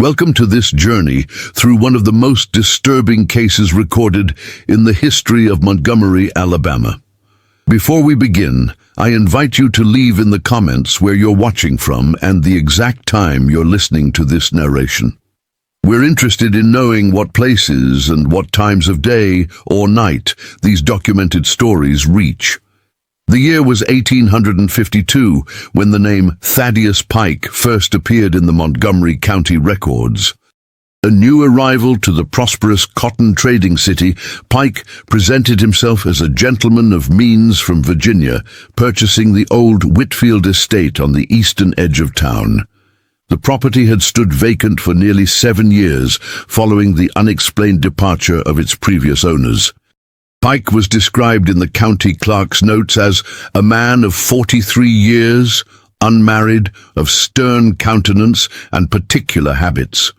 Welcome to this journey through one of the most disturbing cases recorded in the history of Montgomery, Alabama. Before we begin, I invite you to leave in the comments where you're watching from and the exact time you're listening to this narration. We're interested in knowing what places and what times of day or night these documented stories reach. The year was 1852 when the name Thaddeus Pike first appeared in the Montgomery County records. A new arrival to the prosperous cotton trading city, Pike presented himself as a gentleman of means from Virginia, purchasing the old Whitfield estate on the eastern edge of town. The property had stood vacant for nearly 7 years following the unexplained departure of its previous owners. Pike was described in the county clerk's notes as a man of 43 years, unmarried, of stern countenance and particular habits.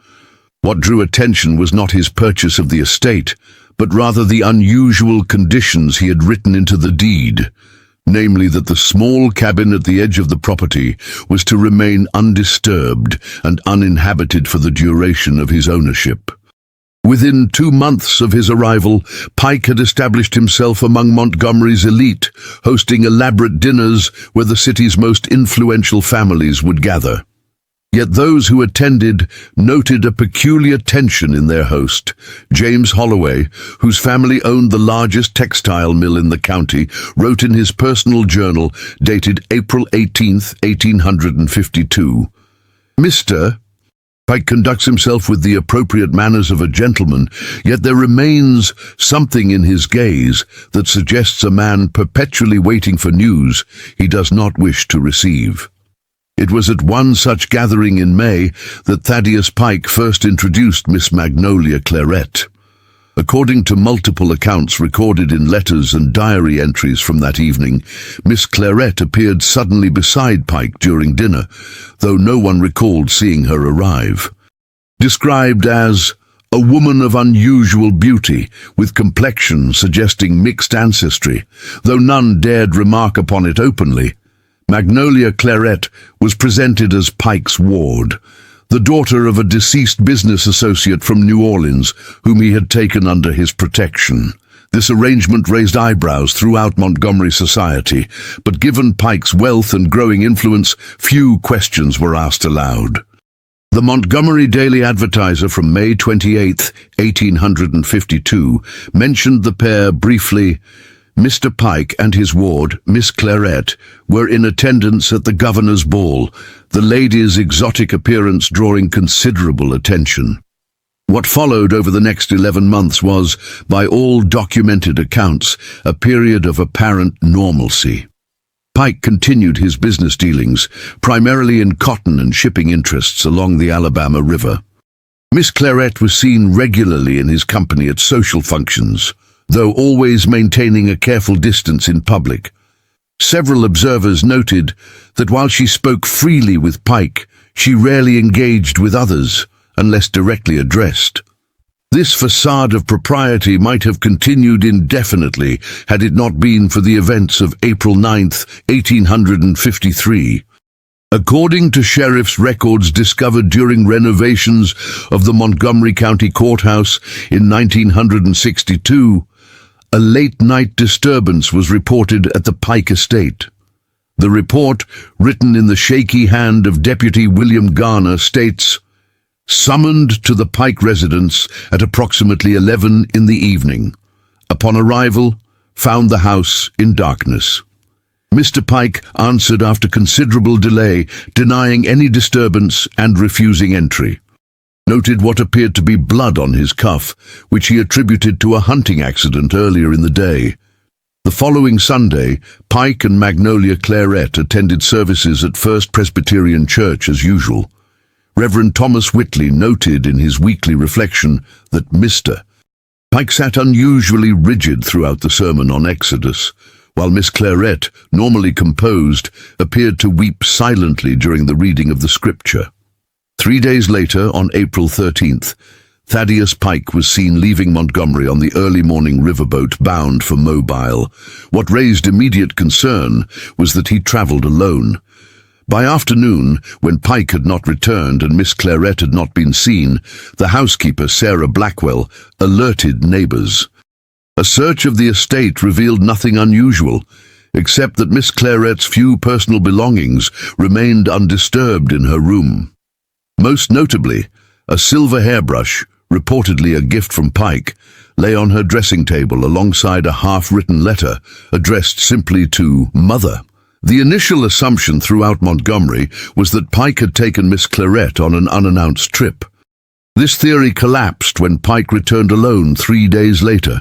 What drew attention was not his purchase of the estate, but rather the unusual conditions he had written into the deed, namely that the small cabin at the edge of the property was to remain undisturbed and uninhabited for the duration of his ownership. Within 2 months of his arrival, Pike had established himself among Montgomery's elite, hosting elaborate dinners where the city's most influential families would gather. Yet those who attended noted a peculiar tension in their host. James Holloway, whose family owned the largest textile mill in the county, wrote in his personal journal, dated April 18, 1852, "Mr. Pike conducts himself with the appropriate manners of a gentleman, yet there remains something in his gaze that suggests a man perpetually waiting for news he does not wish to receive." It was at one such gathering in May that Thaddeus Pike first introduced Miss Magnolia Claret. According to multiple accounts recorded in letters and diary entries from that evening, Miss Claret appeared suddenly beside Pike during dinner, though no one recalled seeing her arrive. Described as a woman of unusual beauty, with complexion suggesting mixed ancestry, though none dared remark upon it openly, Magnolia Claret was presented as Pike's ward, the daughter of a deceased business associate from New Orleans, whom he had taken under his protection. This arrangement raised eyebrows throughout Montgomery society, but given Pike's wealth and growing influence, few questions were asked aloud. The Montgomery Daily Advertiser from May 28, 1852, mentioned the pair briefly. Mr. Pike and his ward, Miss Claret, were in attendance at the governor's ball, the lady's exotic appearance drawing considerable attention. What followed over the next 11 months was, by all documented accounts, a period of apparent normalcy. Pike continued his business dealings, primarily in cotton and shipping interests along the Alabama River. Miss Claret was seen regularly in his company at social functions, though always maintaining a careful distance in public. Several observers noted that while she spoke freely with Pike, she rarely engaged with others, unless directly addressed. This facade of propriety might have continued indefinitely had it not been for the events of April 9, 1853. According to sheriff's records discovered during renovations of the Montgomery County Courthouse in 1962, a late-night disturbance was reported at the Pike estate. The report, written in the shaky hand of Deputy William Garner, states, "Summoned to the Pike residence at approximately 11 in the evening. Upon arrival, found the house in darkness. Mr. Pike answered after considerable delay, denying any disturbance and refusing entry. Noted what appeared to be blood on his cuff, which he attributed to a hunting accident earlier in the day. The following Sunday, Pike and Magnolia Claret attended services at First Presbyterian Church as usual. Reverend Thomas Whitley noted in his weekly reflection that Mr. Pike sat unusually rigid throughout the sermon on Exodus, while Miss Claret, normally composed, appeared to weep silently during the reading of the scripture. 3 days later, on April 13th, Thaddeus Pike was seen leaving Montgomery on the early morning riverboat bound for Mobile. What raised immediate concern was that he traveled alone. By afternoon, when Pike had not returned and Miss Claret had not been seen, the housekeeper, Sarah Blackwell, alerted neighbours. A search of the estate revealed nothing unusual, except that Miss Claret's few personal belongings remained undisturbed in her room. Most notably, a silver hairbrush, reportedly a gift from Pike, lay on her dressing table alongside a half-written letter addressed simply to Mother. The initial assumption throughout Montgomery was that Pike had taken Miss Claret on an unannounced trip. This theory collapsed when Pike returned alone 3 days later,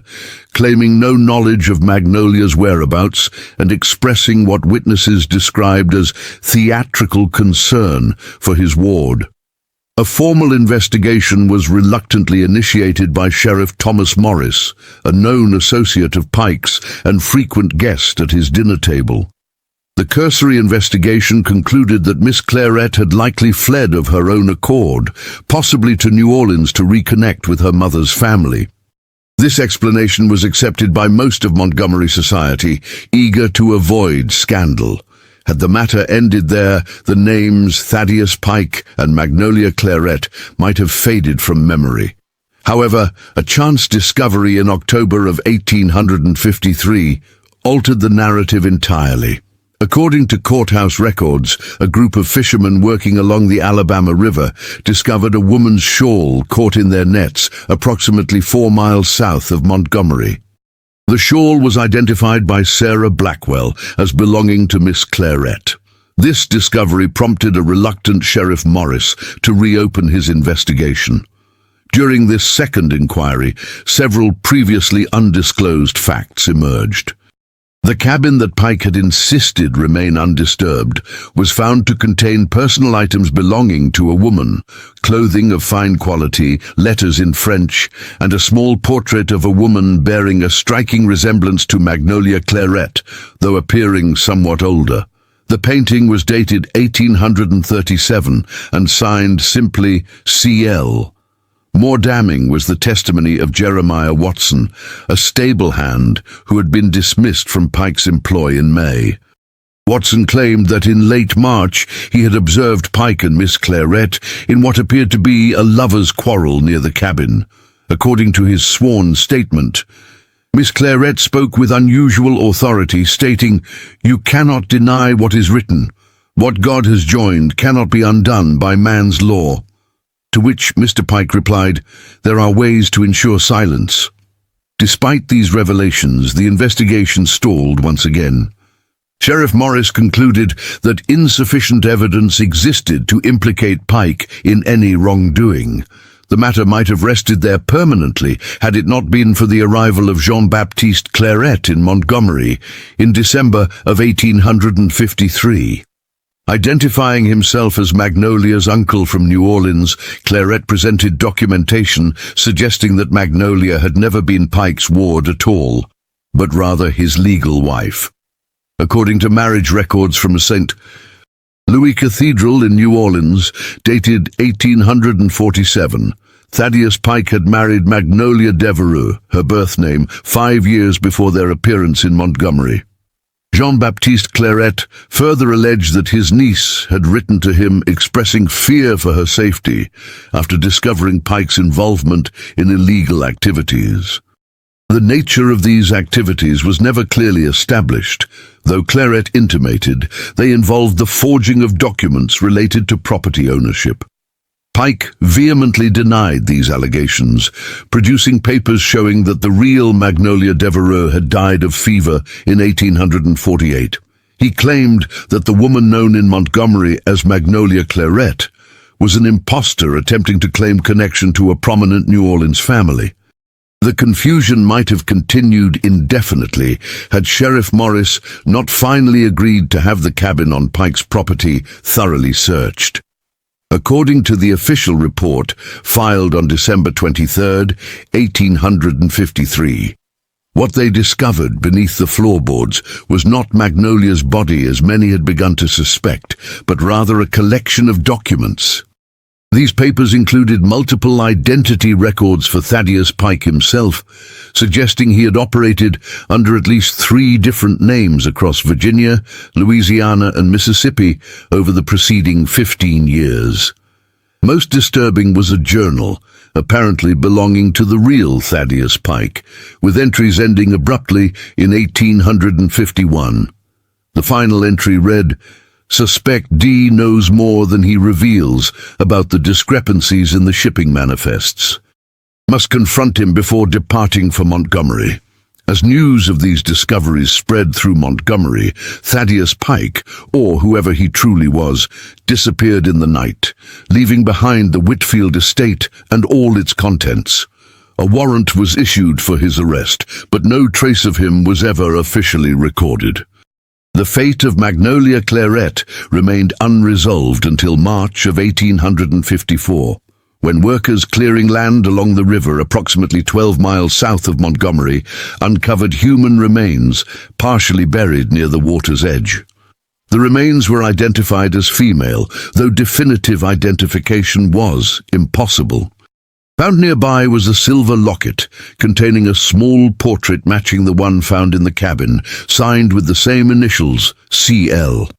claiming no knowledge of Magnolia's whereabouts and expressing what witnesses described as theatrical concern for his ward. A formal investigation was reluctantly initiated by Sheriff Thomas Morris, a known associate of Pike's and frequent guest at his dinner table. The cursory investigation concluded that Miss Claret had likely fled of her own accord, possibly to New Orleans to reconnect with her mother's family. This explanation was accepted by most of Montgomery society, eager to avoid scandal. Had the matter ended there, the names Thaddeus Pike and Magnolia Claret might have faded from memory. However, a chance discovery in October of 1853 altered the narrative entirely. According to courthouse records, a group of fishermen working along the Alabama River discovered a woman's shawl caught in their nets approximately 4 miles south of Montgomery. The shawl was identified by Sarah Blackwell as belonging to Miss Claret. This discovery prompted a reluctant Sheriff Morris to reopen his investigation. During this second inquiry, several previously undisclosed facts emerged. The cabin that Pike had insisted remain undisturbed was found to contain personal items belonging to a woman, clothing of fine quality, letters in French, and a small portrait of a woman bearing a striking resemblance to Magnolia Claret, though appearing somewhat older. The painting was dated 1837 and signed simply C.L. More damning was the testimony of Jeremiah Watson, a stable hand who had been dismissed from Pike's employ in May. Watson claimed that in late March he had observed Pike and Miss Claret in what appeared to be a lover's quarrel near the cabin. According to his sworn statement, Miss Claret spoke with unusual authority, stating, "You cannot deny what is written. What God has joined cannot be undone by man's law." To which Mr. Pike replied, "There are ways to ensure silence." Despite these revelations, the investigation stalled once again. Sheriff Morris concluded that insufficient evidence existed to implicate Pike in any wrongdoing. The matter might have rested there permanently had it not been for the arrival of Jean-Baptiste Claret in Montgomery in December of 1853. Identifying himself as Magnolia's uncle from New Orleans, Claret presented documentation suggesting that Magnolia had never been Pike's ward at all, but rather his legal wife. According to marriage records from St. Louis Cathedral in New Orleans, dated 1847, Thaddeus Pike had married Magnolia Devereux, her birth name, 5 years before their appearance in Montgomery. Jean-Baptiste Claret further alleged that his niece had written to him expressing fear for her safety after discovering Pike's involvement in illegal activities. The nature of these activities was never clearly established, though Claret intimated they involved the forging of documents related to property ownership. Pike vehemently denied these allegations, producing papers showing that the real Magnolia Devereux had died of fever in 1848. He claimed that the woman known in Montgomery as Magnolia Claret was an impostor attempting to claim connection to a prominent New Orleans family. The confusion might have continued indefinitely had Sheriff Morris not finally agreed to have the cabin on Pike's property thoroughly searched. According to the official report filed on December 23, 1853, what they discovered beneath the floorboards was not Magnolia's body as many had begun to suspect, but rather a collection of documents. These papers included multiple identity records for Thaddeus Pike himself, suggesting he had operated under at least 3 different names across Virginia, Louisiana, and Mississippi over the preceding 15 years. Most disturbing was a journal, apparently belonging to the real Thaddeus Pike, with entries ending abruptly in 1851. The final entry read, "Suspect D knows more than he reveals about the discrepancies in the shipping manifests. Must confront him before departing for Montgomery." As news of these discoveries spread through Montgomery, Thaddeus Pike, or whoever he truly was, disappeared in the night, leaving behind the Whitfield estate and all its contents. A warrant was issued for his arrest, but no trace of him was ever officially recorded. The fate of Magnolia Claret remained unresolved until March of 1854, when workers clearing land along the river approximately 12 miles south of Montgomery uncovered human remains partially buried near the water's edge. The remains were identified as female, though definitive identification was impossible. Found nearby was a silver locket containing a small portrait matching the one found in the cabin, signed with the same initials, CL.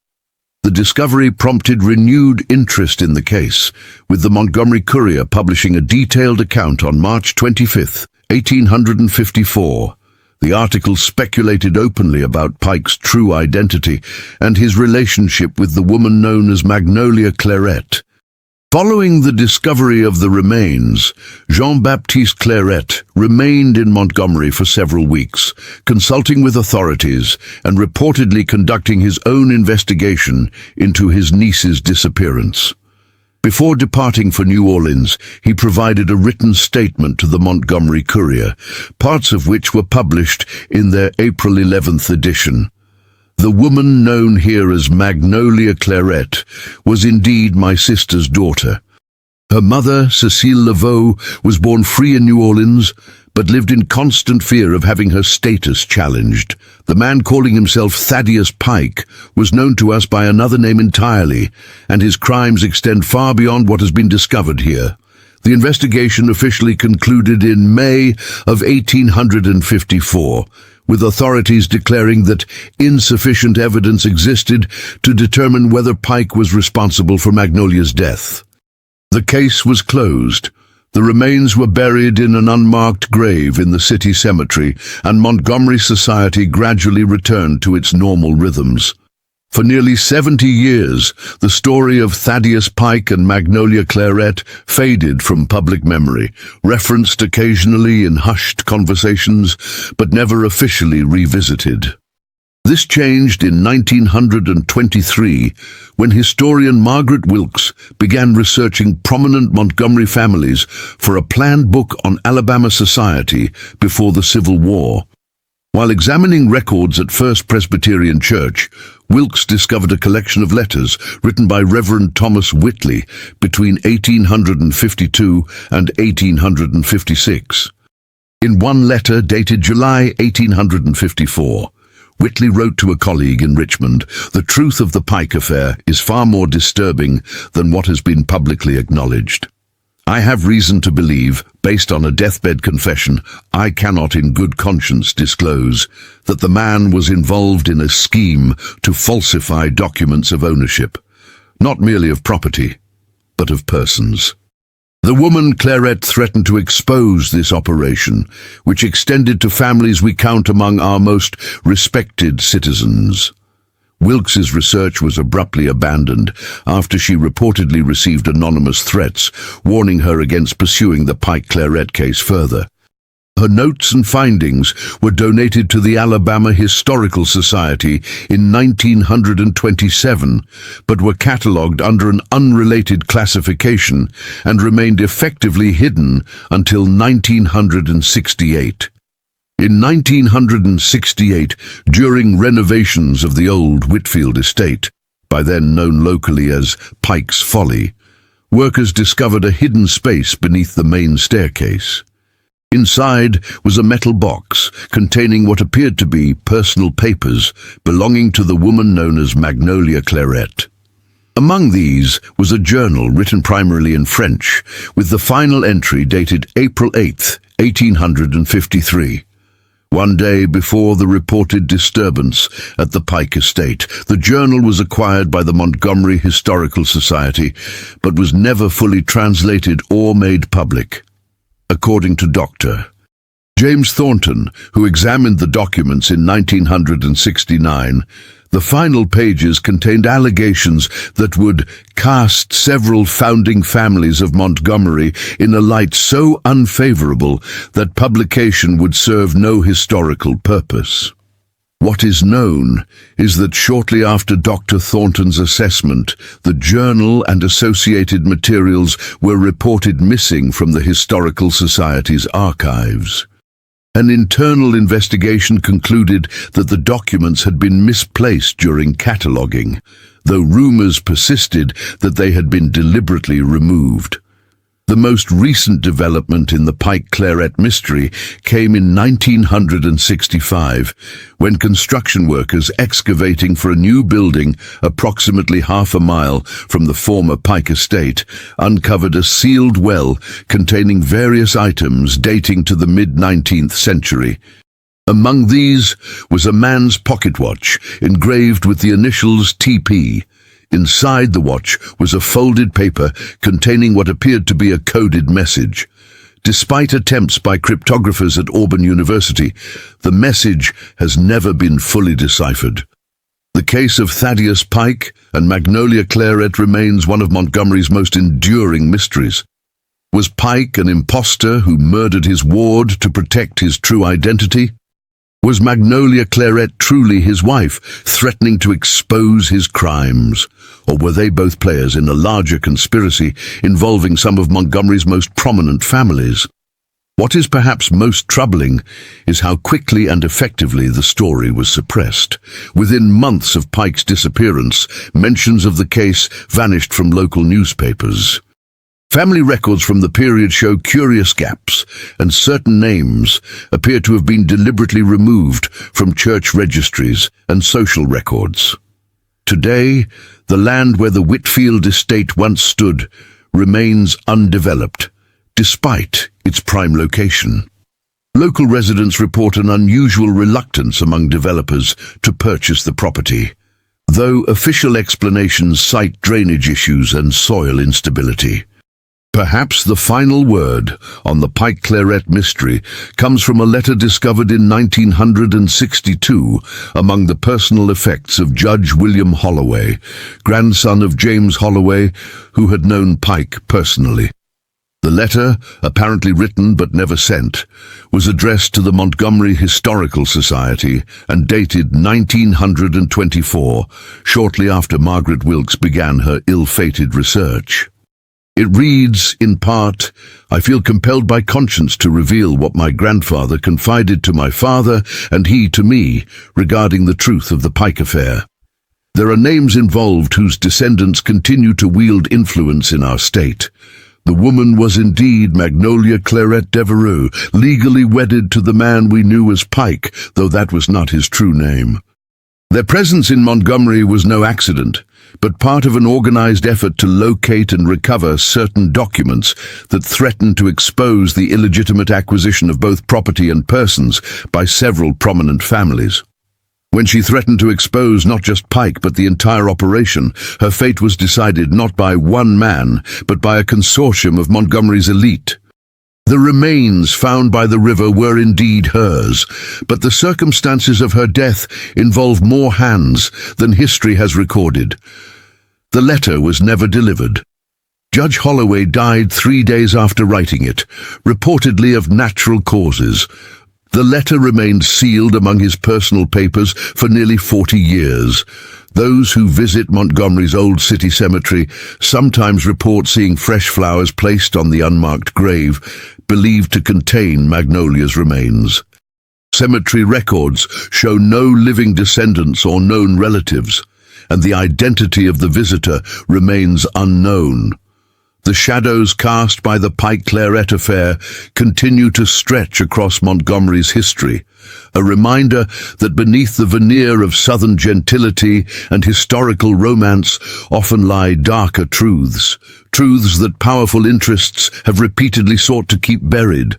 The discovery prompted renewed interest in the case, with the Montgomery Courier publishing a detailed account on March 25, 1854. The article speculated openly about Pike's true identity and his relationship with the woman known as Magnolia Claret. Following the discovery of the remains, Jean-Baptiste Claret remained in Montgomery for several weeks, consulting with authorities and reportedly conducting his own investigation into his niece's disappearance. Before departing for New Orleans, he provided a written statement to the Montgomery Courier, parts of which were published in their April 11th edition. "The woman known here as Magnolia Claret was indeed my sister's daughter. Her mother, Cécile Laveau, was born free in New Orleans, but lived in constant fear of having her status challenged. The man calling himself Thaddeus Pike was known to us by another name entirely, and his crimes extend far beyond what has been discovered here." The investigation officially concluded in May of 1854, with authorities declaring that insufficient evidence existed to determine whether Pike was responsible for Magnolia's death. The case was closed. The remains were buried in an unmarked grave in the city cemetery, and Montgomery society gradually returned to its normal rhythms. For nearly 70 years, the story of Thaddeus Pike and Magnolia Claret faded from public memory, referenced occasionally in hushed conversations, but never officially revisited. This changed in 1923, when historian Margaret Wilkes began researching prominent Montgomery families for a planned book on Alabama society before the Civil War. While examining records at First Presbyterian Church, Wilkes discovered a collection of letters written by Reverend Thomas Whitley between 1852 and 1856. In one letter dated July 1854, Whitley wrote to a colleague in Richmond, "The truth of the Pike affair is far more disturbing than what has been publicly acknowledged. I have reason to believe, based on a deathbed confession, I cannot in good conscience disclose, that the man was involved in a scheme to falsify documents of ownership, not merely of property, but of persons." The woman Claret threatened to expose this operation, which extended to families we count among our most respected citizens. Wilkes's research was abruptly abandoned after she reportedly received anonymous threats, warning her against pursuing the Pike-Claret case further. Her notes and findings were donated to the Alabama Historical Society in 1927, but were catalogued under an unrelated classification and remained effectively hidden until 1968. In 1968, during renovations of the old Whitfield estate, by then known locally as Pike's Folly, workers discovered a hidden space beneath the main staircase. Inside was a metal box containing what appeared to be personal papers belonging to the woman known as Magnolia Claret. Among these was a journal written primarily in French, with the final entry dated April 8th, 1853. One day before the reported disturbance at the Pike estate, the journal was acquired by the Montgomery Historical Society, but was never fully translated or made public. According to Dr. James Thornton, who examined the documents in 1969, the final pages contained allegations that would cast several founding families of Montgomery in a light so unfavorable that publication would serve no historical purpose. What is known is that shortly after Dr. Thornton's assessment, the journal and associated materials were reported missing from the Historical Society's archives. An internal investigation concluded that the documents had been misplaced during cataloguing, though rumors persisted that they had been deliberately removed. The most recent development in the Pike Claret mystery came in 1965, when construction workers excavating for a new building approximately half a mile from the former Pike estate uncovered a sealed well containing various items dating to the mid-19th century. Among these was a man's pocket watch engraved with the initials TP. Inside the watch was a folded paper containing what appeared to be a coded message. Despite attempts by cryptographers at Auburn University, the message has never been fully deciphered. The case of Thaddeus Pike and Magnolia Claret remains one of Montgomery's most enduring mysteries. Was Pike an impostor who murdered his ward to protect his true identity? Was Magnolia Claret truly his wife, threatening to expose his crimes? Or were they both players in a larger conspiracy involving some of Montgomery's most prominent families? What is perhaps most troubling is how quickly and effectively the story was suppressed. Within months of Pike's disappearance, mentions of the case vanished from local newspapers. Family records from the period show curious gaps, and certain names appear to have been deliberately removed from church registries and social records. Today, the land where the Whitfield estate once stood remains undeveloped, despite its prime location. Local residents report an unusual reluctance among developers to purchase the property, though official explanations cite drainage issues and soil instability. Perhaps the final word on the Pike Claret mystery comes from a letter discovered in 1962 among the personal effects of Judge William Holloway, grandson of James Holloway, who had known Pike personally. The letter, apparently written but never sent, was addressed to the Montgomery Historical Society and dated 1924, shortly after Margaret Wilkes began her ill-fated research. It reads, in part, "I feel compelled by conscience to reveal what my grandfather confided to my father and he to me regarding the truth of the Pike affair. There are names involved whose descendants continue to wield influence in our state. The woman was indeed Magnolia Claret Devereux, legally wedded to the man we knew as Pike, though that was not his true name. Their presence in Montgomery was no accident, but part of an organized effort to locate and recover certain documents that threatened to expose the illegitimate acquisition of both property and persons by several prominent families. When she threatened to expose not just Pike but the entire operation, her fate was decided not by one man, but by a consortium of Montgomery's elite. The remains found by the river were indeed hers, but the circumstances of her death involve more hands than history has recorded. The letter was never delivered. Judge Holloway died 3 days after writing it, reportedly of natural causes. The letter remained sealed among his personal papers for nearly 40 years. Those who visit Montgomery's old city cemetery sometimes report seeing fresh flowers placed on the unmarked grave, believed to contain Magnolia's remains. Cemetery records show no living descendants or known relatives, and the identity of the visitor remains unknown. The shadows cast by the Pike Claret affair continue to stretch across Montgomery's history, a reminder that beneath the veneer of Southern gentility and historical romance often lie darker truths, truths that powerful interests have repeatedly sought to keep buried.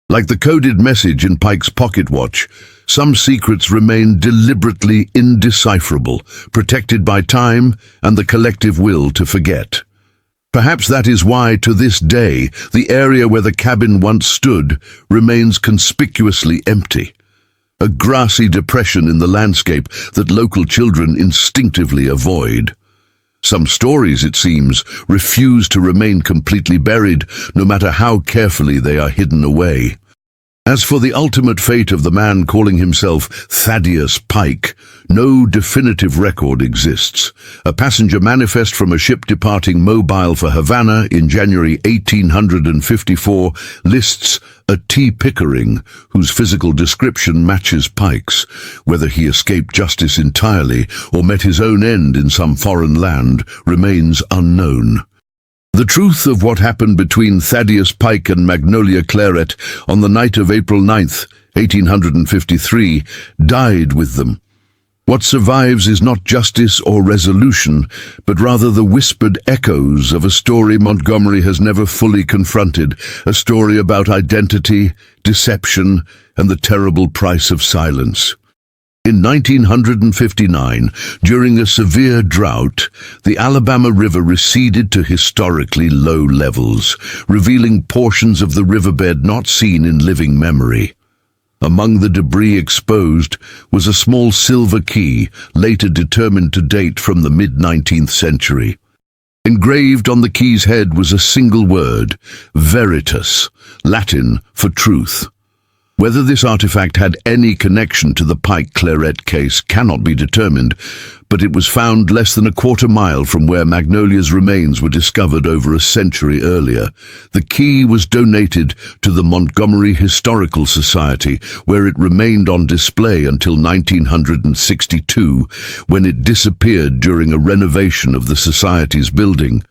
Like the coded message in Pike's pocket watch, some secrets remain deliberately indecipherable, protected by time and the collective will to forget. Perhaps that is why, to this day, the area where the cabin once stood remains conspicuously empty. A grassy depression in the landscape that local children instinctively avoid. Some stories, it seems, refuse to remain completely buried, no matter how carefully they are hidden away. As for the ultimate fate of the man calling himself Thaddeus Pike, no definitive record exists. A passenger manifest from a ship departing Mobile for Havana in January 1854 lists a T. Pickering, whose physical description matches Pike's. Whether he escaped justice entirely or met his own end in some foreign land remains unknown. The truth of what happened between Thaddeus Pike and Magnolia Claret on the night of April 9th, 1853, died with them. What survives is not justice or resolution, but rather the whispered echoes of a story Montgomery has never fully confronted, a story about identity, deception, and the terrible price of silence. In 1959, during a severe drought, the Alabama River receded to historically low levels, revealing portions of the riverbed not seen in living memory. Among the debris exposed was a small silver key, later determined to date from the mid-19th century. Engraved on the key's head was a single word, veritas, Latin for truth. Whether this artifact had any connection to the Pike Claret case cannot be determined, but it was found less than a quarter mile from where Magnolia's remains were discovered over a century earlier. The key was donated to the Montgomery Historical Society, where it remained on display until 1962, when it disappeared during a renovation of the Society's building.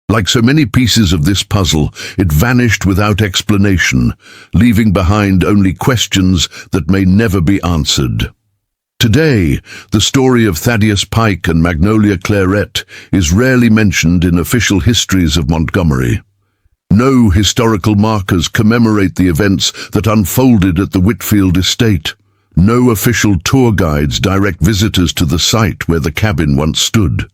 Like so many pieces of this puzzle, it vanished without explanation, leaving behind only questions that may never be answered. Today, the story of Thaddeus Pike and Magnolia Claret is rarely mentioned in official histories of Montgomery. No historical markers commemorate the events that unfolded at the Whitfield estate. No official tour guides direct visitors to the site where the cabin once stood.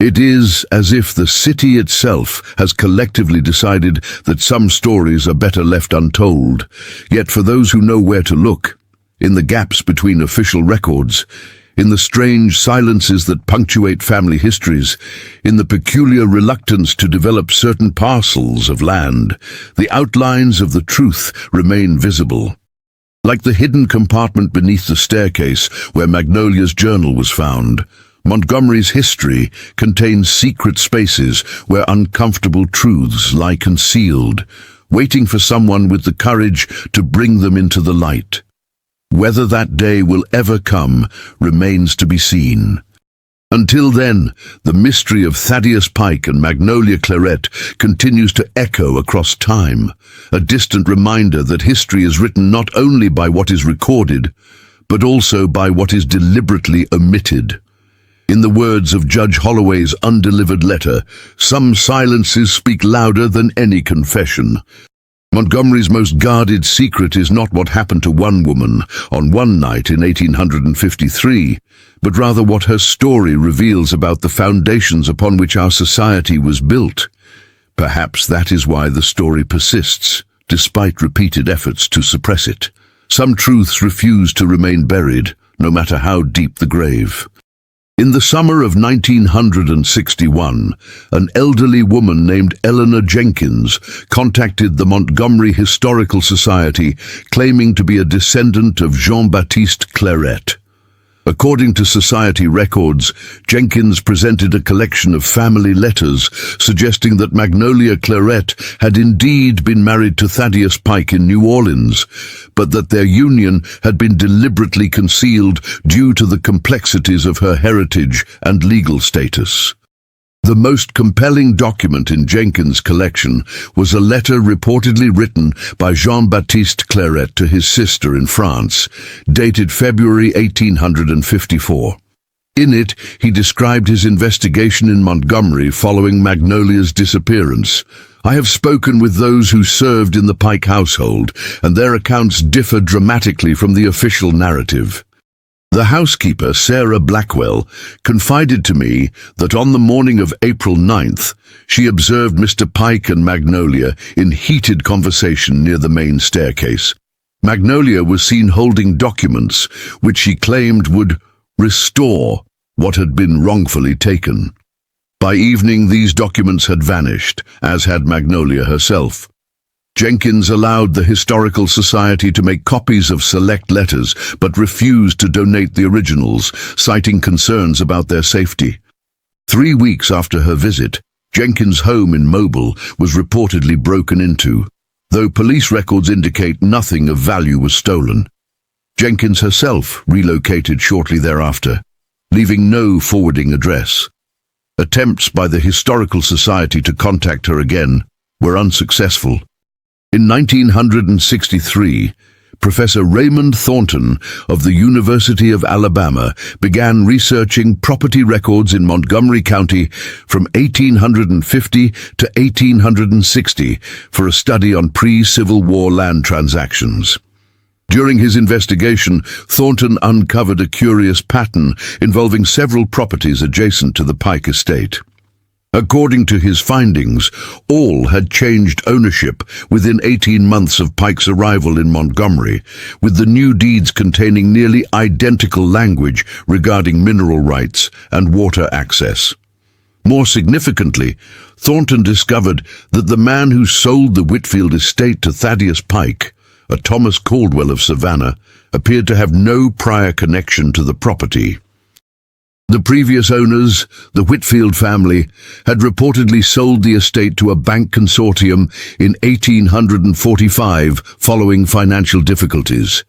It is as if the city itself has collectively decided that some stories are better left untold. Yet for those who know where to look, in the gaps between official records, in the strange silences that punctuate family histories, in the peculiar reluctance to develop certain parcels of land, the outlines of the truth remain visible. Like the hidden compartment beneath the staircase where Magnolia's journal was found, Montgomery's history contains secret spaces where uncomfortable truths lie concealed, waiting for someone with the courage to bring them into the light. Whether that day will ever come remains to be seen. Until then, the mystery of Thaddeus Pike and Magnolia Claret continues to echo across time, a distant reminder that history is written not only by what is recorded, but also by what is deliberately omitted. In the words of Judge Holloway's undelivered letter, some silences speak louder than any confession. Montgomery's most guarded secret is not what happened to one woman on one night in 1853, but rather what her story reveals about the foundations upon which our society was built. Perhaps that is why the story persists, despite repeated efforts to suppress it. Some truths refuse to remain buried, no matter how deep the grave. In the summer of 1961, an elderly woman named Eleanor Jenkins contacted the Montgomery Historical Society, claiming to be a descendant of Jean-Baptiste Claret. According to society records, Jenkins presented a collection of family letters suggesting that Magnolia Claret had indeed been married to Thaddeus Pike in New Orleans, but that their union had been deliberately concealed due to the complexities of her heritage and legal status. The most compelling document in Jenkins' collection was a letter reportedly written by Jean-Baptiste Claret to his sister in France, dated February 1854. In it, he described his investigation in Montgomery following Magnolia's disappearance. "I have spoken with those who served in the Pike household, and their accounts differ dramatically from the official narrative. The housekeeper, Sarah Blackwell, confided to me that on the morning of April 9th, she observed Mr. Pike and Magnolia in heated conversation near the main staircase. Magnolia was seen holding documents which she claimed would restore what had been wrongfully taken. By evening, these documents had vanished, as had Magnolia herself. Jenkins allowed the Historical Society to make copies of select letters, but refused to donate the originals, citing concerns about their safety. 3 weeks after her visit, Jenkins' home in Mobile was reportedly broken into, though police records indicate nothing of value was stolen. Jenkins herself relocated shortly thereafter, leaving no forwarding address. Attempts by the Historical Society to contact her again were unsuccessful. In 1963, Professor Raymond Thornton of the University of Alabama began researching property records in Montgomery County from 1850 to 1860 for a study on pre-Civil War land transactions. During his investigation, Thornton uncovered a curious pattern involving several properties adjacent to the Pike estate. According to his findings, all had changed ownership within 18 months of Pike's arrival in Montgomery, with the new deeds containing nearly identical language regarding mineral rights and water access. More significantly, Thornton discovered that the man who sold the Whitfield estate to Thaddeus Pike, a Thomas Caldwell of Savannah, appeared to have no prior connection to the property. The previous owners, the Whitfield family, had reportedly sold the estate to a bank consortium in 1845 following financial difficulties.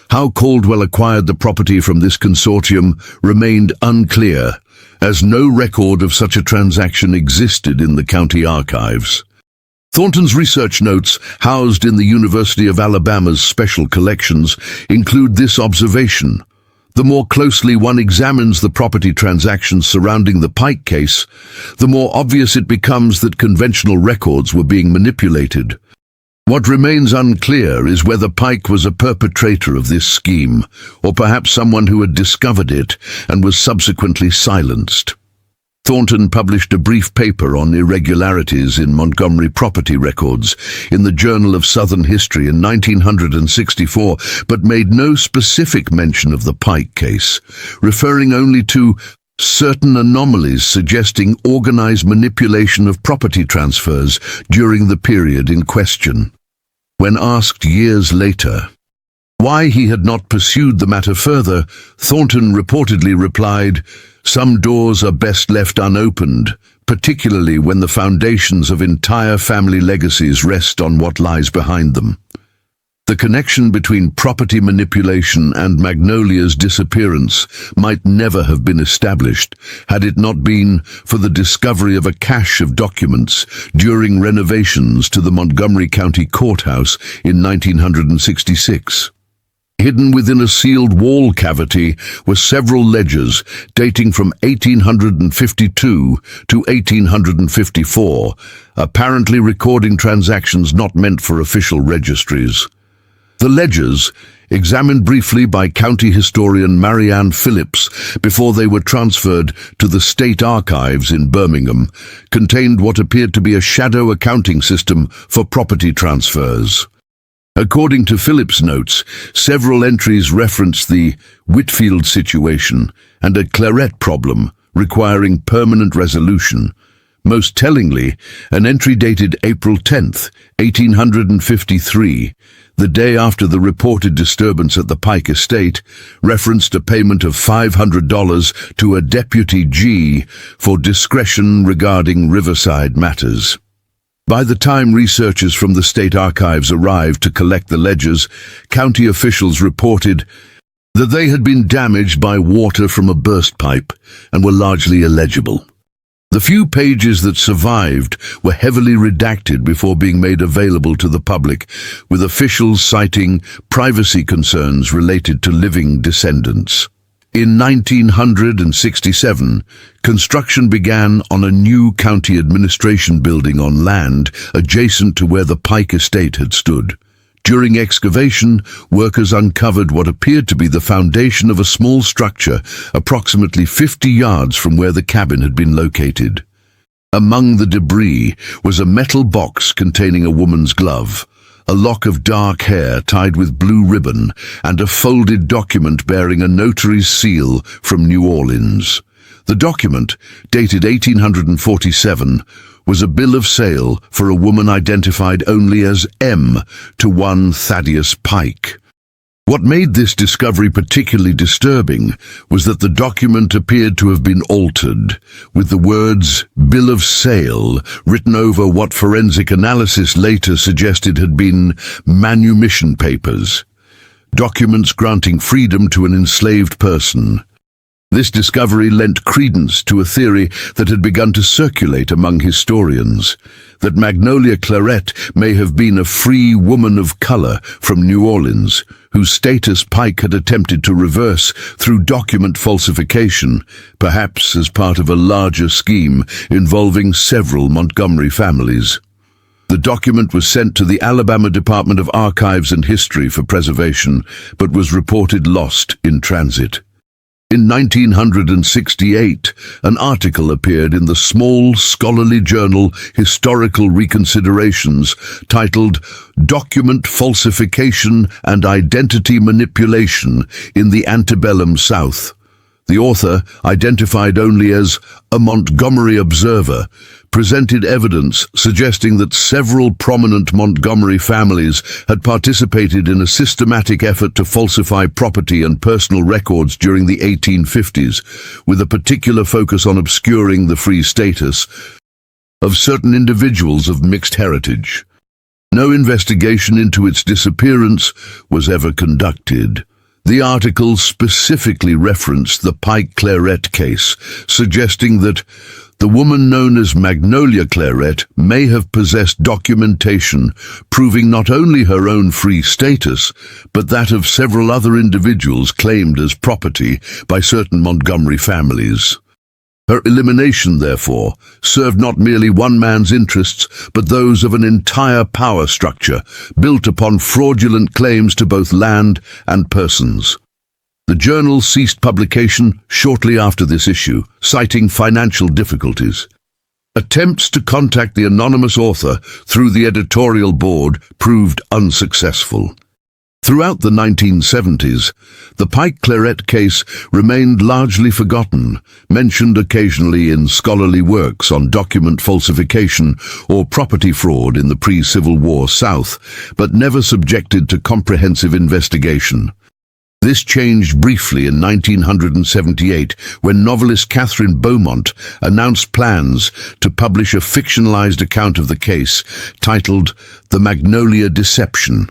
How Caldwell acquired the property from this consortium remained unclear, as no record of such a transaction existed in the county archives. Thornton's research notes, housed in the University of Alabama's special collections, include this observation: the more closely one examines the property transactions surrounding the Pike case, the more obvious it becomes that conventional records were being manipulated. What remains unclear is whether Pike was a perpetrator of this scheme, or perhaps someone who had discovered it and was subsequently silenced. Thornton published a brief paper on irregularities in Montgomery property records in the Journal of Southern History in 1964, but made no specific mention of the Pike case, referring only to certain anomalies suggesting organized manipulation of property transfers during the period in question. When asked years later why he had not pursued the matter further, Thornton reportedly replied, "Some doors are best left unopened, particularly when the foundations of entire family legacies rest on what lies behind them." The connection between property manipulation and Magnolia's disappearance might never have been established had it not been for the discovery of a cache of documents during renovations to the Montgomery County Courthouse in 1966. Hidden within a sealed wall cavity were several ledgers dating from 1852 to 1854, apparently recording transactions not meant for official registries. The ledgers, examined briefly by county historian Marianne Phillips before they were transferred to the State Archives in Birmingham, contained what appeared to be a shadow accounting system for property transfers. According to Phillips' notes, several entries referenced the Whitfield situation and a Claret problem requiring permanent resolution. Most tellingly, an entry dated April 10th, 1853, the day after the reported disturbance at the Pike estate, referenced a payment of $500 to a Deputy G for discretion regarding Riverside matters. By the time researchers from the State Archives arrived to collect the ledgers, county officials reported that they had been damaged by water from a burst pipe and were largely illegible. The few pages that survived were heavily redacted before being made available to the public, with officials citing privacy concerns related to living descendants. In 1967, construction began on a new county administration building on land adjacent to where the Pike estate had stood. During excavation, workers uncovered what appeared to be the foundation of a small structure approximately 50 yards from where the cabin had been located. Among the debris was a metal box containing a woman's glove, a lock of dark hair tied with blue ribbon, and a folded document bearing a notary's seal from New Orleans. The document, dated 1847, was a bill of sale for a woman identified only as M to one Thaddeus Pike. What made this discovery particularly disturbing was that the document appeared to have been altered, with the words "bill of sale" written over what forensic analysis later suggested had been manumission papers, documents granting freedom to an enslaved person. This discovery lent credence to a theory that had begun to circulate among historians, that Magnolia Claret may have been a free woman of color from New Orleans, whose status Pike had attempted to reverse through document falsification, perhaps as part of a larger scheme involving several Montgomery families. The document was sent to the Alabama Department of Archives and History for preservation, but was reported lost in transit. In 1968, an article appeared in the small scholarly journal Historical Reconsiderations titled "Document Falsification and Identity Manipulation in the Antebellum South." The author, identified only as a Montgomery observer, presented evidence suggesting that several prominent Montgomery families had participated in a systematic effort to falsify property and personal records during the 1850s, with a particular focus on obscuring the free status of certain individuals of mixed heritage. No investigation into its disappearance was ever conducted. The article specifically referenced the Pike Claret case, suggesting that the woman known as Magnolia Claret may have possessed documentation proving not only her own free status, but that of several other individuals claimed as property by certain Montgomery families. Her elimination, therefore, served not merely one man's interests, but those of an entire power structure built upon fraudulent claims to both land and persons. The journal ceased publication shortly after this issue, citing financial difficulties. Attempts to contact the anonymous author through the editorial board proved unsuccessful. Throughout the 1970s, the Pike Claret case remained largely forgotten, mentioned occasionally in scholarly works on document falsification or property fraud in the pre-Civil War South, but never subjected to comprehensive investigation. This changed briefly in 1978 when novelist Catherine Beaumont announced plans to publish a fictionalized account of the case titled "The Magnolia Deception."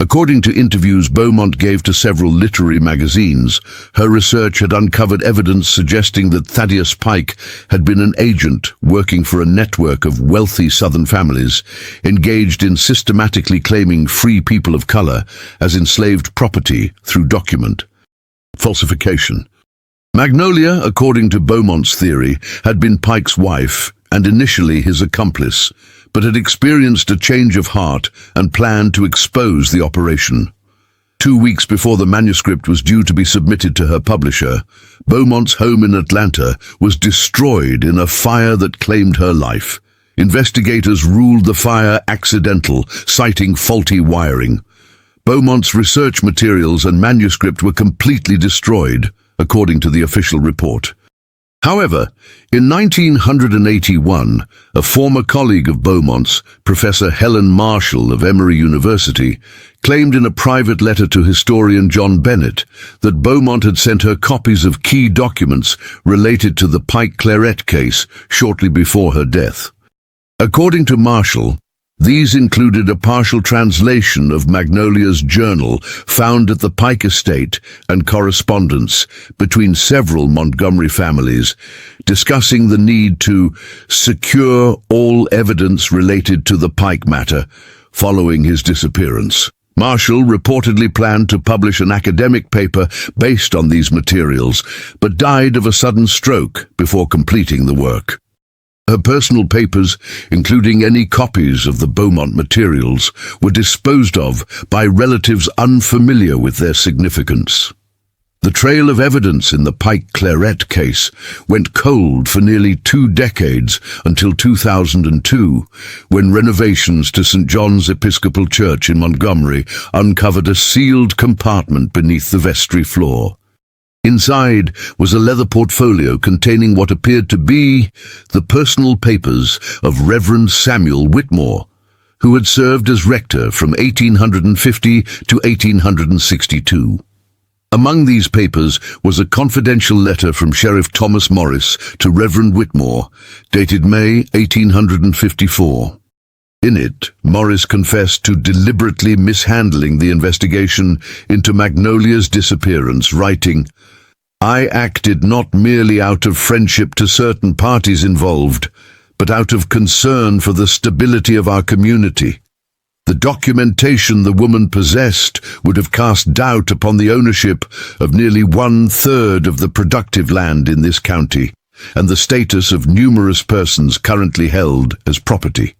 According to interviews Beaumont gave to several literary magazines, her research had uncovered evidence suggesting that Thaddeus Pike had been an agent working for a network of wealthy Southern families engaged in systematically claiming free people of color as enslaved property through document falsification. Magnolia, according to Beaumont's theory, had been Pike's wife and initially his accomplice, but had experienced a change of heart and planned to expose the operation. 2 weeks before the manuscript was due to be submitted to her publisher, Beaumont's home in Atlanta was destroyed in a fire that claimed her life. Investigators ruled the fire accidental, citing faulty wiring. Beaumont's research materials and manuscript were completely destroyed, according to the official report. However, in 1981, a former colleague of Beaumont's, Professor Helen Marshall of Emory University, claimed in a private letter to historian John Bennett that Beaumont had sent her copies of key documents related to the Pike Claret case shortly before her death. According to Marshall, These included a partial translation of Magnolia's journal found at the Pike estate and correspondence between several Montgomery families, discussing the need to secure all evidence related to the Pike matter following his disappearance. Marshall reportedly planned to publish an academic paper based on these materials, but died of a sudden stroke before completing the work. Her personal papers, including any copies of the Beaumont materials, were disposed of by relatives unfamiliar with their significance. The trail of evidence in the Pike Claret case went cold for nearly 2 decades until 2002, when renovations to St. John's Episcopal Church in Montgomery uncovered a sealed compartment beneath the vestry floor. Inside was a leather portfolio containing what appeared to be the personal papers of Reverend Samuel Whitmore, who had served as rector from 1850 to 1862. Among these papers was a confidential letter from Sheriff Thomas Morris to Reverend Whitmore, dated May 1854. In it, Morris confessed to deliberately mishandling the investigation into Magnolia's disappearance, writing, "I acted not merely out of friendship to certain parties involved, but out of concern for the stability of our community. The documentation the woman possessed would have cast doubt upon the ownership of nearly 1/3 of the productive land in this county, and the status of numerous persons currently held as property.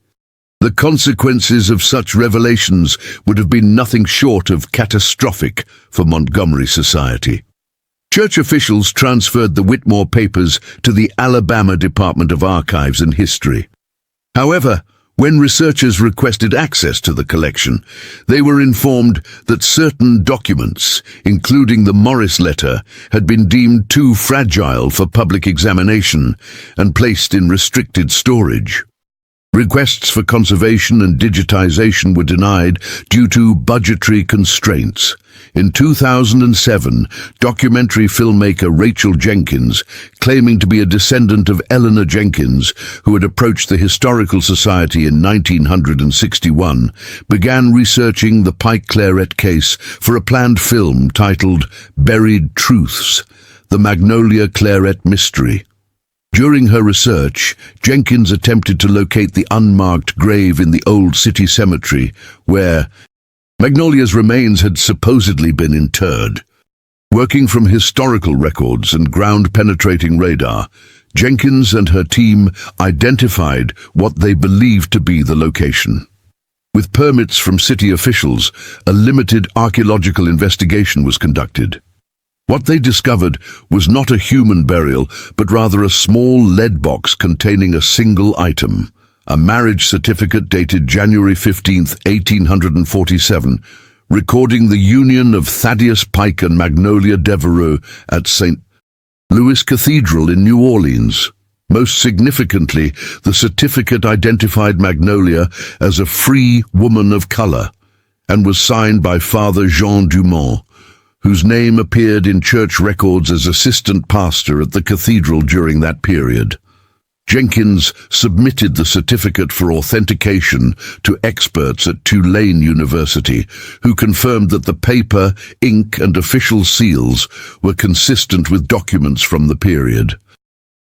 The consequences of such revelations would have been nothing short of catastrophic for Montgomery society." Church officials transferred the Whitmore papers to the Alabama Department of Archives and History. However, when researchers requested access to the collection, they were informed that certain documents, including the Morris letter, had been deemed too fragile for public examination and placed in restricted storage. Requests for conservation and digitization were denied due to budgetary constraints. In 2007, documentary filmmaker Rachel Jenkins, claiming to be a descendant of Eleanor Jenkins, who had approached the Historical Society in 1961, began researching the Pike Claret case for a planned film titled Buried Truths: The Magnolia Claret Mystery. During her research, Jenkins attempted to locate the unmarked grave in the old city cemetery, where Magnolia's remains had supposedly been interred. Working from historical records and ground-penetrating radar, Jenkins and her team identified what they believed to be the location. With permits from city officials, a limited archaeological investigation was conducted. What they discovered was not a human burial, but rather a small lead box containing a single item, a marriage certificate dated January 15, 1847, recording the union of Thaddeus Pike and Magnolia Devereux at St. Louis Cathedral in New Orleans. Most significantly, the certificate identified Magnolia as a free woman of color and was signed by Father Jean Dumont, whose name appeared in church records as assistant pastor at the cathedral during that period. Jenkins submitted the certificate for authentication to experts at Tulane University, who confirmed that the paper, ink, and official seals were consistent with documents from the period.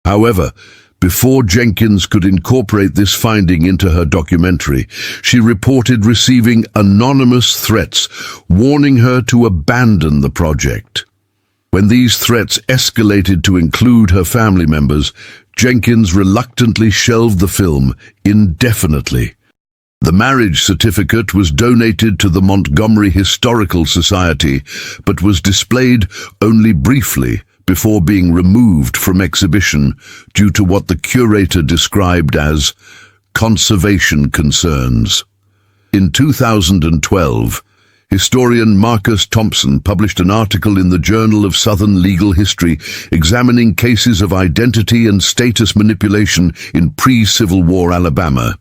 However, before Jenkins could incorporate this finding into her documentary, she reported receiving anonymous threats warning her to abandon the project. When these threats escalated to include her family members, Jenkins reluctantly shelved the film indefinitely. The marriage certificate was donated to the Montgomery Historical Society, but was displayed only briefly before being removed from exhibition due to what the curator described as conservation concerns. In 2012, historian Marcus Thompson published an article in the Journal of Southern Legal History examining cases of identity and status manipulation in pre-Civil War Alabama.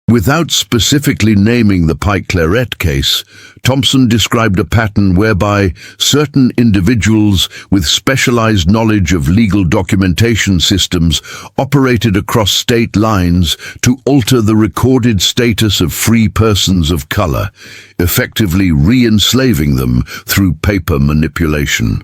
Without specifically naming the Pike Claret case, Thompson described a pattern whereby certain individuals with specialized knowledge of legal documentation systems operated across state lines to alter the recorded status of free persons of color, effectively re-enslaving them through paper manipulation.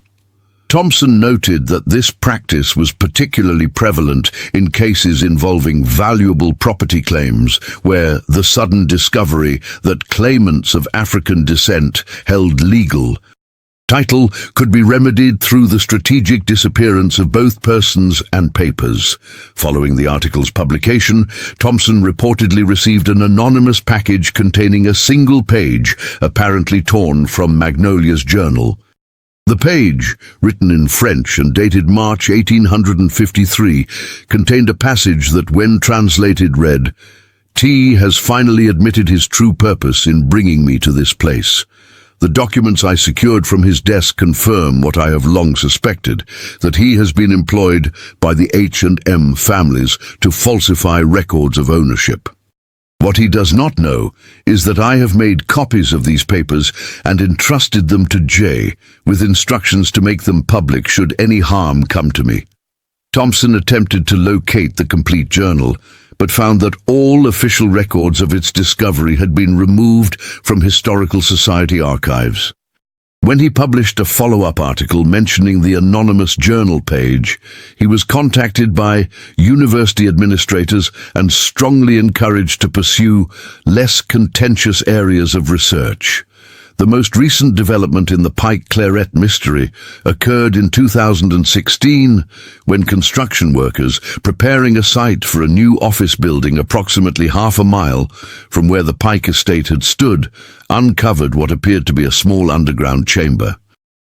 Thompson noted that this practice was particularly prevalent in cases involving valuable property claims, where the sudden discovery that claimants of African descent held legal title could be remedied through the strategic disappearance of both persons and papers. Following the article's publication, Thompson reportedly received an anonymous package containing a single page, apparently torn from Magnolia's journal. The page, written in French and dated March 1853, contained a passage that, when translated, read, "T has finally admitted his true purpose in bringing me to this place. The documents I secured from his desk confirm what I have long suspected, that he has been employed by the H&M families to falsify records of ownership. What he does not know is that I have made copies of these papers and entrusted them to J, with instructions to make them public should any harm come to me." Thompson attempted to locate the complete journal, but found that all official records of its discovery had been removed from Historical Society archives. When he published a follow-up article mentioning the anonymous journal page, he was contacted by university administrators and strongly encouraged to pursue less contentious areas of research. The most recent development in the Pike Claret mystery occurred in 2016, when construction workers preparing a site for a new office building approximately half a mile from where the Pike estate had stood uncovered what appeared to be a small underground chamber.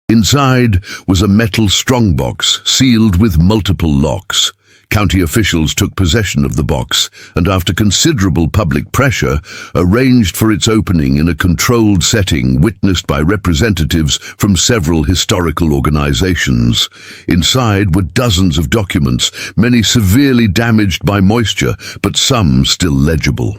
Inside was a metal strongbox sealed with multiple locks. County officials took possession of the box and, after considerable public pressure, arranged for its opening in a controlled setting witnessed by representatives from several historical organizations. Inside were dozens of documents, many severely damaged by moisture, but some still legible.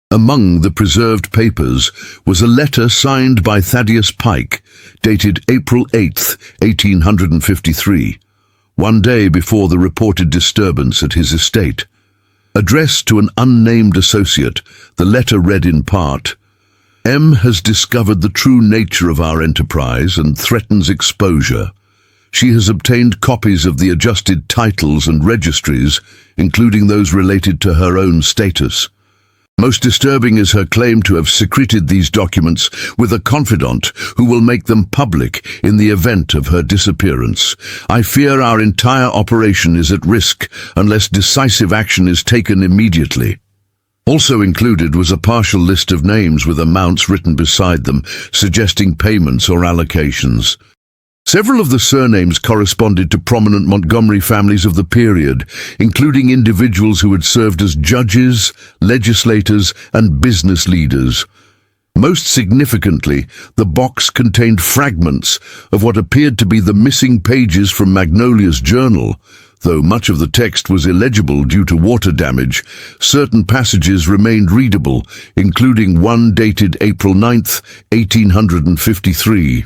Among the preserved papers was a letter signed by Thaddeus Pike, dated April 8, 1853. One day before the reported disturbance at his estate. Addressed to an unnamed associate, the letter read in part, "M has discovered the true nature of our enterprise and threatens exposure. She has obtained copies of the adjusted titles and registries, including those related to her own status. Most disturbing is her claim to have secreted these documents with a confidant who will make them public in the event of her disappearance. I fear our entire operation is at risk unless decisive action is taken immediately." Also included was a partial list of names with amounts written beside them, suggesting payments or allocations. Several of the surnames corresponded to prominent Montgomery families of the period, including individuals who had served as judges, legislators, and business leaders. Most significantly, the box contained fragments of what appeared to be the missing pages from Magnolia's journal. Though much of the text was illegible due to water damage, certain passages remained readable, including one dated April 9, 1853.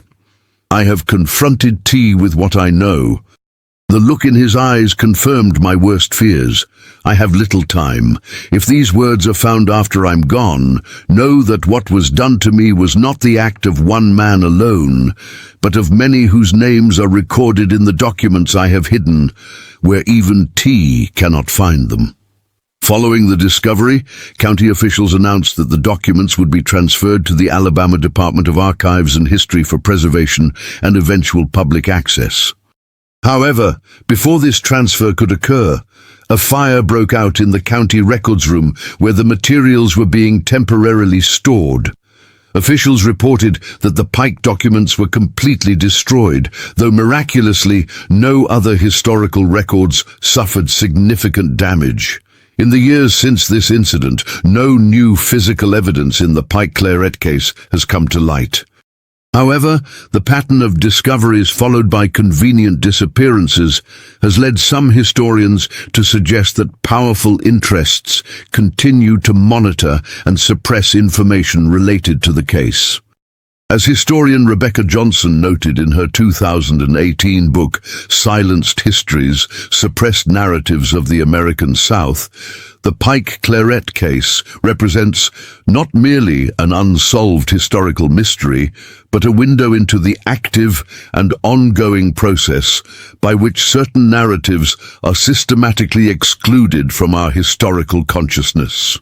"I have confronted T with what I know. The look in his eyes confirmed my worst fears. I have little time. If these words are found after I'm gone, know that what was done to me was not the act of one man alone, but of many whose names are recorded in the documents I have hidden, where even T cannot find them." Following the discovery, county officials announced that the documents would be transferred to the Alabama Department of Archives and History for preservation and eventual public access. However, before this transfer could occur, a fire broke out in the county records room where the materials were being temporarily stored. Officials reported that the Pike documents were completely destroyed, though miraculously no other historical records suffered significant damage. In the years since this incident, no new physical evidence in the Pike Claret case has come to light. However, the pattern of discoveries followed by convenient disappearances has led some historians to suggest that powerful interests continue to monitor and suppress information related to the case. As historian Rebecca Johnson noted in her 2018 book, Silenced Histories, Suppressed Narratives of the American South, the Pike-Claret case represents not merely an unsolved historical mystery, but a window into the active and ongoing process by which certain narratives are systematically excluded from our historical consciousness.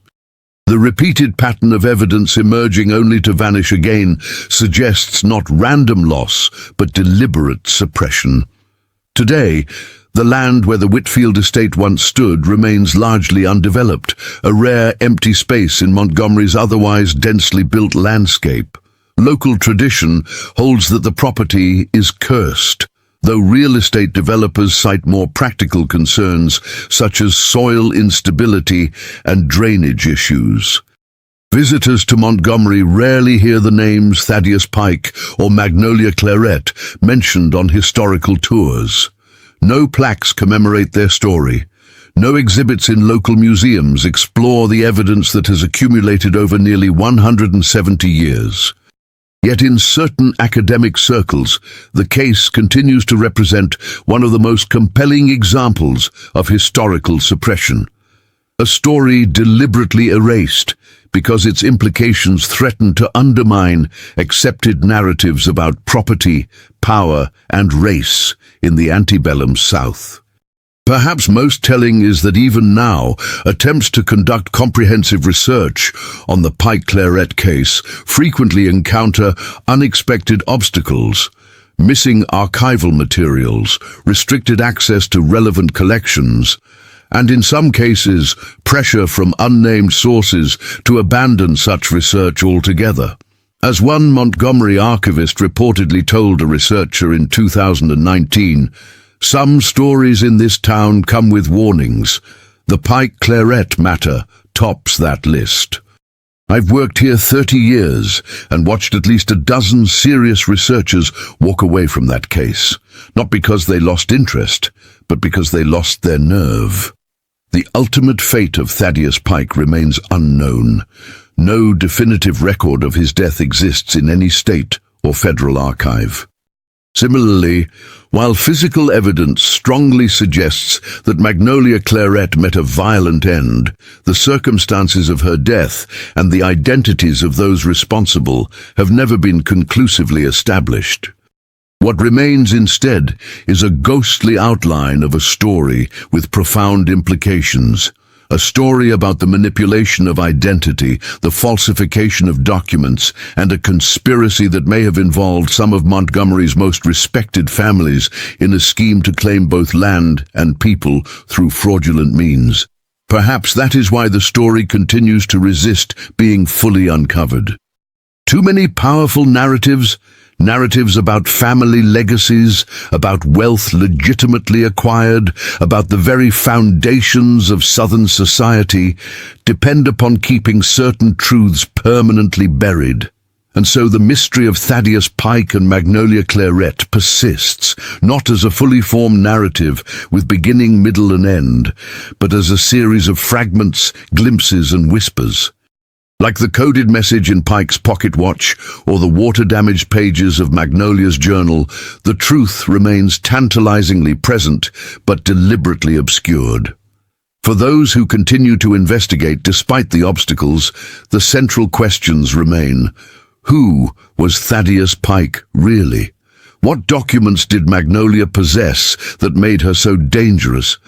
The repeated pattern of evidence emerging only to vanish again suggests not random loss, but deliberate suppression. Today, the land where the Whitfield estate once stood remains largely undeveloped, a rare empty space in Montgomery's otherwise densely built landscape. Local tradition holds that the property is cursed, though real estate developers cite more practical concerns such as soil instability and drainage issues. Visitors to Montgomery rarely hear the names Thaddeus Pike or Magnolia Claret mentioned on historical tours. No plaques commemorate their story. No exhibits in local museums explore the evidence that has accumulated over nearly 170 years. Yet in certain academic circles, the case continues to represent one of the most compelling examples of historical suppression. A story deliberately erased because its implications threaten to undermine accepted narratives about property, power, and race in the antebellum South. Perhaps most telling is that even now, attempts to conduct comprehensive research on the Pike-Claret case frequently encounter unexpected obstacles: missing archival materials, restricted access to relevant collections, and in some cases, pressure from unnamed sources to abandon such research altogether. As one Montgomery archivist reportedly told a researcher in 2019, "Some stories in this town come with warnings. The Pike-Claret matter tops that list. I've worked here 30 years and watched at least a dozen serious researchers walk away from that case, not because they lost interest, but because they lost their nerve." The ultimate fate of Thaddeus Pike remains unknown. No definitive record of his death exists in any state or federal archive. Similarly, while physical evidence strongly suggests that Magnolia Claret met a violent end, the circumstances of her death and the identities of those responsible have never been conclusively established. What remains instead is a ghostly outline of a story with profound implications. A story about the manipulation of identity, the falsification of documents, and a conspiracy that may have involved some of Montgomery's most respected families in a scheme to claim both land and people through fraudulent means. Perhaps that is why the story continues to resist being fully uncovered. Too many powerful narratives about family legacies, about wealth legitimately acquired, about the very foundations of Southern society, depend upon keeping certain truths permanently buried. And so the mystery of Thaddeus Pike and Magnolia Claret persists, not as a fully formed narrative with beginning, middle, and end, but as a series of fragments, glimpses, and whispers. Like the coded message in Pike's pocket watch or the water-damaged pages of Magnolia's journal, the truth remains tantalizingly present but deliberately obscured. For those who continue to investigate despite the obstacles, the central questions remain. Who was Thaddeus Pike really? What documents did Magnolia possess that made her so dangerous?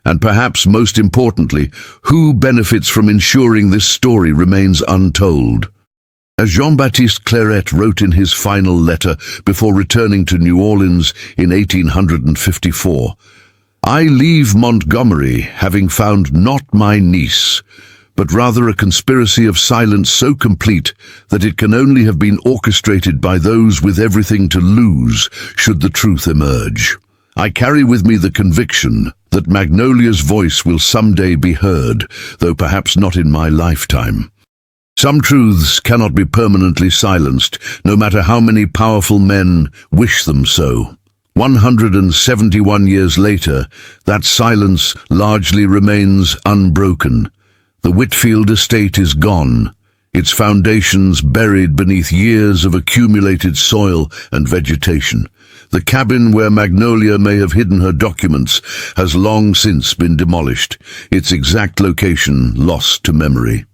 And perhaps most importantly, who benefits from ensuring this story remains untold? As Jean-Baptiste Claret wrote in his final letter before returning to New Orleans in 1854, "I leave Montgomery having found not my niece, but rather a conspiracy of silence so complete that it can only have been orchestrated by those with everything to lose should the truth emerge. I carry with me the conviction that Magnolia's voice will someday be heard, though perhaps not in my lifetime." Some truths cannot be permanently silenced, no matter how many powerful men wish them so. 171 years later, that silence largely remains unbroken. The Whitfield estate is gone, its foundations buried beneath years of accumulated soil and vegetation. The cabin where Magnolia may have hidden her documents has long since been demolished, its exact location lost to memory.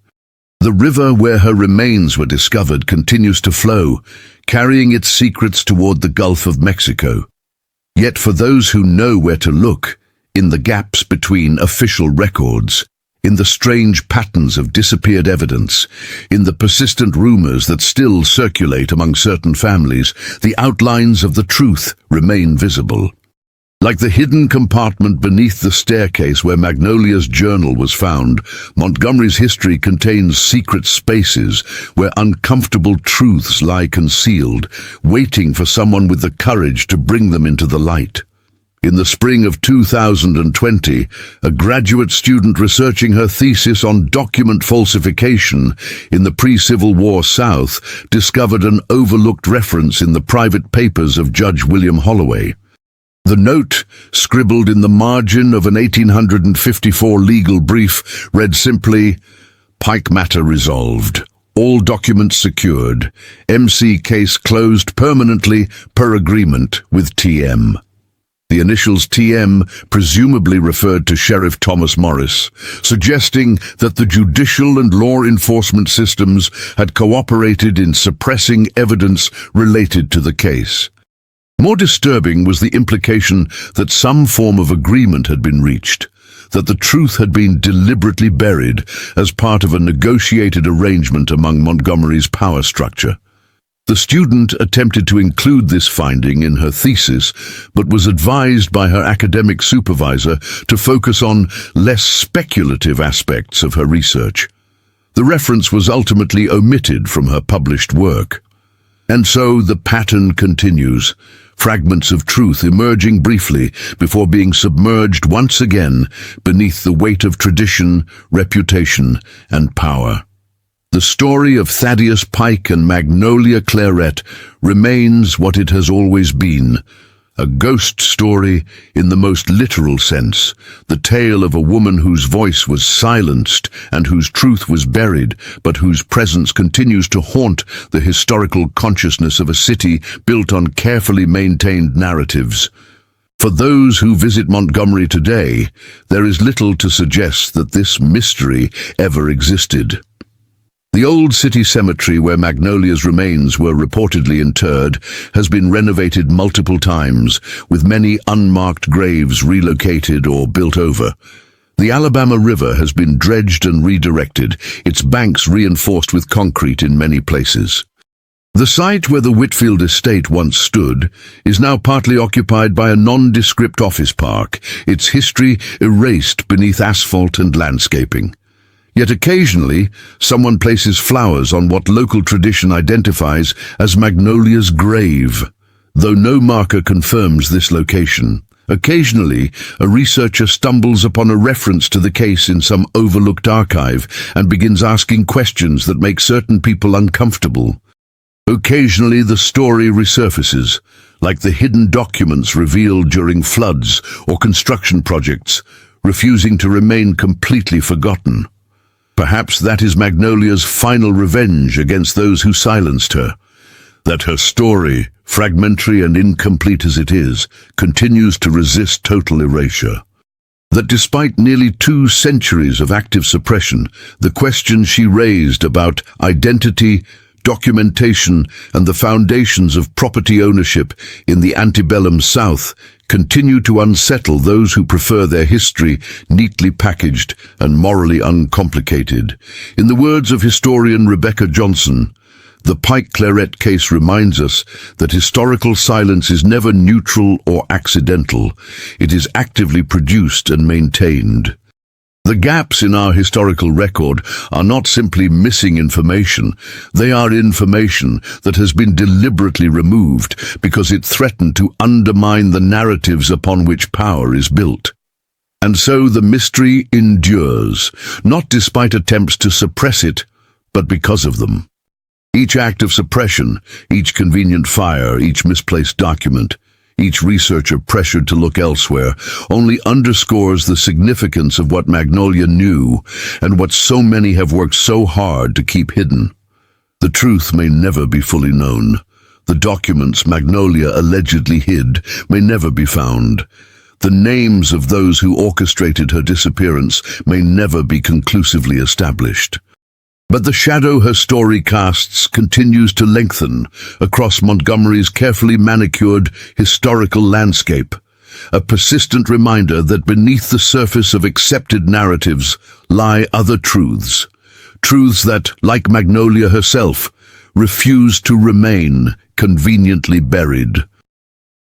The river where her remains were discovered continues to flow, carrying its secrets toward the Gulf of Mexico. Yet for those who know where to look, in the gaps between official records, in the strange patterns of disappeared evidence, in the persistent rumors that still circulate among certain families, the outlines of the truth remain visible. Like the hidden compartment beneath the staircase where Magnolia's journal was found, Montgomery's history contains secret spaces where uncomfortable truths lie concealed, waiting for someone with the courage to bring them into the light. In the spring of 2020, a graduate student researching her thesis on document falsification in the pre-Civil War South discovered an overlooked reference in the private papers of Judge William Holloway. The note, scribbled in the margin of an 1854 legal brief, read simply, "Pike matter resolved. All documents secured. MC case closed permanently per agreement with TM." The initials TM presumably referred to Sheriff Thomas Morris, suggesting that the judicial and law enforcement systems had cooperated in suppressing evidence related to the case. More disturbing was the implication that some form of agreement had been reached, that the truth had been deliberately buried as part of a negotiated arrangement among Montgomery's power structure. The student attempted to include this finding in her thesis, but was advised by her academic supervisor to focus on less speculative aspects of her research. The reference was ultimately omitted from her published work. And so the pattern continues, fragments of truth emerging briefly before being submerged once again beneath the weight of tradition, reputation, and power. The story of Thaddeus Pike and Magnolia Claret remains what it has always been, a ghost story in the most literal sense, the tale of a woman whose voice was silenced and whose truth was buried, but whose presence continues to haunt the historical consciousness of a city built on carefully maintained narratives. For those who visit Montgomery today, there is little to suggest that this mystery ever existed. The old city cemetery where Magnolia's remains were reportedly interred has been renovated multiple times, with many unmarked graves relocated or built over. The Alabama River has been dredged and redirected, its banks reinforced with concrete in many places. The site where the Whitfield estate once stood is now partly occupied by a nondescript office park, its history erased beneath asphalt and landscaping. Yet occasionally, someone places flowers on what local tradition identifies as Magnolia's grave, though no marker confirms this location. Occasionally, a researcher stumbles upon a reference to the case in some overlooked archive and begins asking questions that make certain people uncomfortable. Occasionally, the story resurfaces, like the hidden documents revealed during floods or construction projects, refusing to remain completely forgotten. Perhaps that is Magnolia's final revenge against those who silenced her, that her story, fragmentary and incomplete as it is, continues to resist total erasure. That despite nearly 2 centuries of active suppression, the questions she raised about identity, documentation, and the foundations of property ownership in the antebellum South continue to unsettle those who prefer their history neatly packaged and morally uncomplicated. In the words of historian Rebecca Johnson, the Pike Claret case reminds us that historical silence is never neutral or accidental. It is actively produced and maintained. The gaps in our historical record are not simply missing information, they are information that has been deliberately removed because it threatened to undermine the narratives upon which power is built. And so the mystery endures, not despite attempts to suppress it, but because of them. Each act of suppression, each convenient fire, each misplaced document, each researcher pressured to look elsewhere, only underscores the significance of what Magnolia knew and what so many have worked so hard to keep hidden. The truth may never be fully known. The documents Magnolia allegedly hid may never be found. The names of those who orchestrated her disappearance may never be conclusively established. But the shadow her story casts continues to lengthen across Montgomery's carefully manicured historical landscape, a persistent reminder that beneath the surface of accepted narratives lie other truths. Truths that, like Magnolia herself, refuse to remain conveniently buried.